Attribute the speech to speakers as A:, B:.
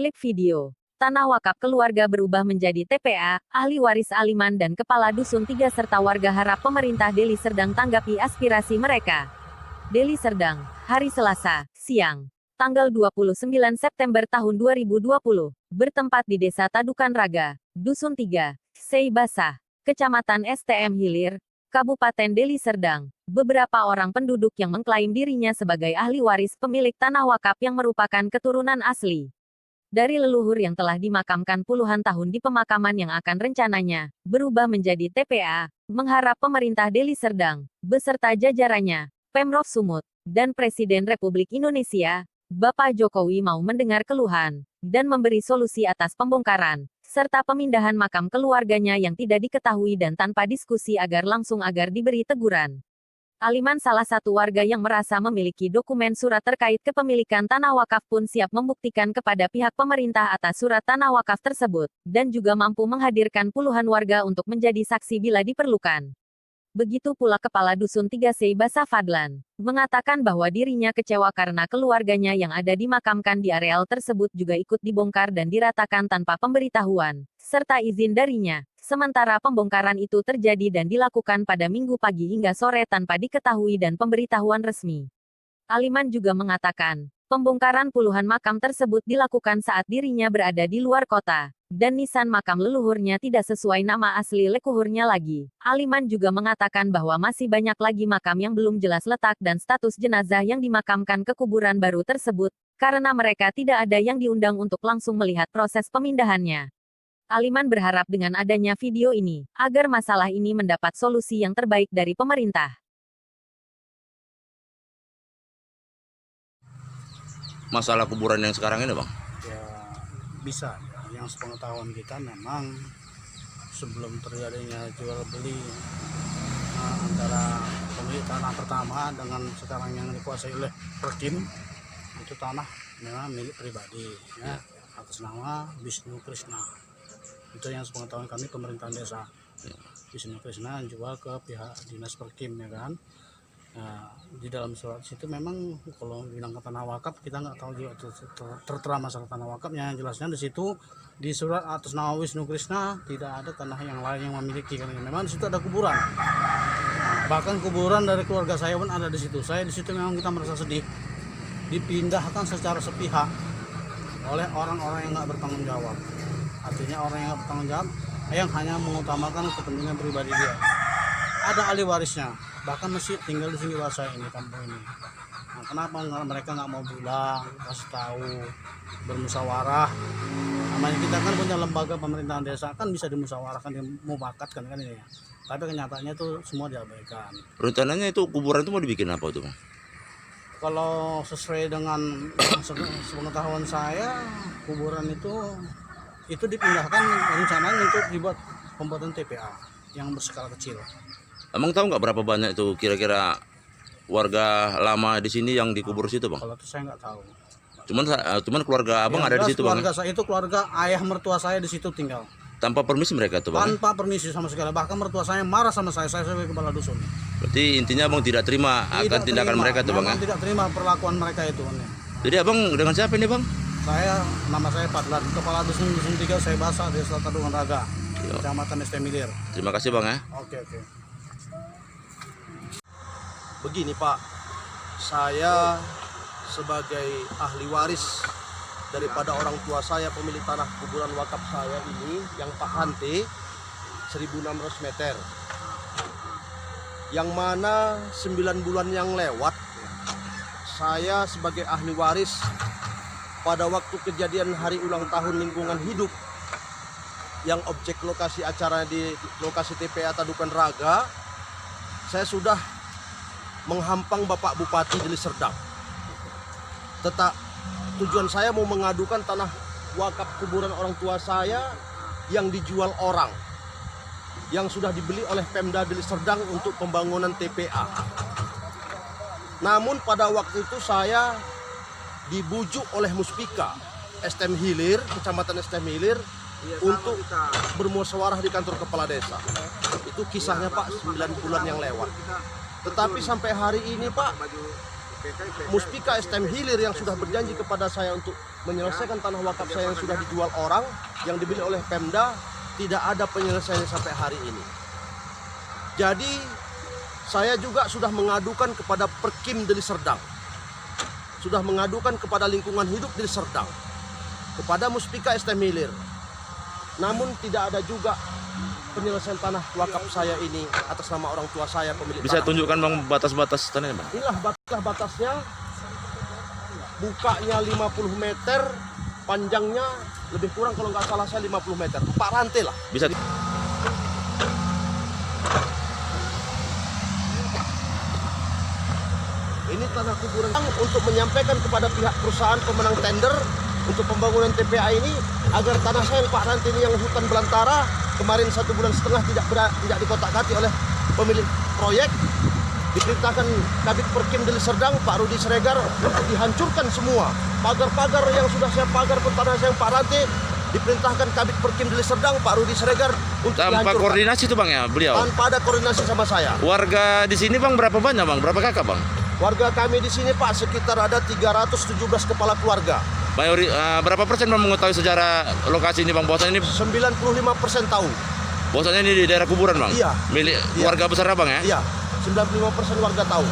A: Klip video. Tanah wakaf keluarga berubah menjadi TPA, ahli waris Aliman dan kepala dusun 3 serta warga harap pemerintah Deli Serdang tanggapi aspirasi mereka. Deli Serdang, hari Selasa, siang. Tanggal 29 September tahun 2020, bertempat di Desa Tadukan Raga, Dusun 3, Seibasa, Kecamatan STM Hilir, Kabupaten Deli Serdang. Beberapa orang penduduk yang mengklaim dirinya sebagai ahli waris pemilik tanah wakaf yang merupakan keturunan asli dari leluhur yang telah dimakamkan puluhan tahun di pemakaman yang akan rencananya berubah menjadi TPA, mengharap pemerintah Deli Serdang, beserta jajarannya, Pemprov Sumut, dan Presiden Republik Indonesia, Bapak Jokowi mau mendengar keluhan, dan memberi solusi atas pembongkaran, serta pemindahan makam keluarganya yang tidak diketahui dan tanpa diskusi agar diberi teguran. Aliman, salah satu warga yang merasa memiliki dokumen surat terkait kepemilikan tanah wakaf pun siap membuktikan kepada pihak pemerintah atas surat tanah wakaf tersebut, dan juga mampu menghadirkan puluhan warga untuk menjadi saksi bila diperlukan. Begitu pula Kepala Dusun 3 Seibasa Fadlan, mengatakan bahwa dirinya kecewa karena keluarganya yang ada dimakamkan di areal tersebut juga ikut dibongkar dan diratakan tanpa pemberitahuan, serta izin darinya. Sementara pembongkaran itu terjadi dan dilakukan pada Minggu pagi hingga sore tanpa diketahui dan pemberitahuan resmi. Aliman juga mengatakan, pembongkaran puluhan makam tersebut dilakukan saat dirinya berada di luar kota, dan nisan makam leluhurnya tidak sesuai nama asli leluhurnya lagi. Aliman juga mengatakan bahwa masih banyak lagi makam yang belum jelas letak dan status jenazah yang dimakamkan ke kuburan baru tersebut, karena mereka tidak ada yang diundang untuk langsung melihat proses pemindahannya. Aliman berharap dengan adanya video ini, agar masalah ini mendapat solusi yang terbaik dari pemerintah.
B: Masalah kuburan yang sekarang ini, Bang?
C: Ya, bisa. Yang sepengetahuan kita memang sebelum terjadinya jual beli antara pemilik tanah pertama dengan sekarang yang dikuasai oleh Perkim, itu tanah memang milik pribadi, ya, atas nama Wisnu Krishna. Itu yang sepengetahuan kami, pemerintahan desa. Wisnu Krishna jual ke pihak dinas Perkim, ya kan. Nah, di dalam surat situ memang kalau bilang ke tanah wakaf kita nggak tahu juga tertera masalah tanah wakafnya. Jelasnya di situ di surat atas nama Wisnu Krishna tidak ada tanah yang lain yang memiliki. Memang di situ ada kuburan. Nah, bahkan kuburan dari keluarga saya pun ada di situ. Saya di situ memang kita merasa sedih. Dipindahkan secara sepihak oleh orang-orang yang nggak bertanggung jawab. Artinya orang yang nggak bertanggung jawab yang hanya mengutamakan kepentingan pribadi dia. Ada ahli warisnya, bahkan masih tinggal di Seibasa ini, kampung ini. Nah, kenapa mereka nggak mau bilang, kasih tahu, bermusyawarah? Namanya kita kan punya lembaga pemerintahan desa, kan bisa dimusyawarahkan, dimufakat kan ini ya. Tapi kenyataannya itu semua diabaikan.
B: Rencananya itu kuburan itu mau dibikin apa tuh, Bang?
C: Kalau sesuai dengan sepengetahuan saya, kuburan itu dipindahkan rencananya untuk dibuat pembuatan TPA yang berskala kecil.
B: Emang tahu nggak berapa banyak itu kira-kira warga lama di sini yang dikubur situ, Bang?
C: Kalau itu saya nggak tahu.
B: Cuman keluarga Abang ada di situ, Bang?
C: Keluarga saya itu keluarga ayah mertua saya di situ tinggal.
B: Tanpa permisi mereka tuh, Bang?
C: Tanpa permisi sama sekali. Bahkan mertua saya marah sama saya sebagai kepala dusun.
B: Berarti intinya Abang tidak terima akan tindakan mereka tuh, Bang? Ya?
C: Tidak terima perlakuan mereka itu.
B: Jadi Abang dengan siapa ini, Bang?
C: Nama saya Fadlan, kepala dusun 3 Seibasa, Desa Tadukan Raga, Kecamatan STM Hilir.
B: Terima kasih, Bang, ya.
C: Oke.
D: Begini Pak, saya sebagai ahli waris daripada orang tua saya pemilik tanah kuburan wakaf saya ini yang Pak Hante 1600 meter, yang mana 9 bulan yang lewat saya sebagai ahli waris pada waktu kejadian hari ulang tahun lingkungan hidup yang objek lokasi acara di lokasi TPA Tadukan Raga, saya sudah menghampang Bapak Bupati Deli Serdang. Tujuan saya mau mengadukan tanah wakaf kuburan orang tua saya yang dijual orang, yang sudah dibeli oleh Pemda Deli Serdang untuk pembangunan TPA. Namun pada waktu itu saya dibujuk oleh Muspika STM Hilir, Kecamatan STM Hilir, untuk bermusyawarah di kantor kepala desa. Itu kisahnya Pak, 9 bulan yang lewat. Tetapi sampai hari ini Pak, Muspika STM Hilir yang sudah berjanji kepada saya untuk menyelesaikan tanah wakaf saya yang sudah dijual orang, yang dibeli oleh Pemda, tidak ada penyelesaiannya sampai hari ini. Jadi saya juga sudah mengadukan kepada Perkim Deli Serdang, sudah mengadukan kepada lingkungan hidup Deli Serdang, kepada Muspika STM Hilir. Namun tidak ada juga penyelesaian tanah wakaf saya ini atas nama orang tua saya pemilik
B: Bisa
D: tanah.
B: tunjukkan bang batas-batas tanahnya bang?
D: Inilah batasnya, bukanya 50 meter, panjangnya lebih kurang kalau nggak salah saya 50 meter, 4 rantai lah.
B: Bisa.
D: Ini tanah kuburan untuk menyampaikan kepada pihak perusahaan pemenang tender untuk pembangunan TPA ini agar tanah saya yang 4 rantai ini yang hutan belantara kemarin 1,5 bulan tidak dikotak-katik oleh pemilik proyek, diperintahkan Kabid Perkim Deli Serdang Pak Rudi Sregar untuk dihancurkan semua pagar-pagar yang sudah saya pagar ke tanah saya yang 4 rantai, diperintahkan Kabid Perkim Deli Serdang Pak Rudi Sregar untuk
B: Tanpa
D: dihancurkan
B: koordinasi tuh bang ya beliau.
D: tanpa ada koordinasi sama saya.
B: Warga di sini bang berapa banyak bang? Berapa kakak bang?
D: Warga kami di sini Pak sekitar ada 317 kepala keluarga.
B: Berapa persen bang mengetahui sejarah lokasi ini bang? Bahwasanya ini
D: 95% tahu.
B: bahwasanya ini di daerah kuburan bang?
D: Iya.
B: Milik
D: Iya.
B: warga besar bang ya?
D: Iya, 95% warga tahu.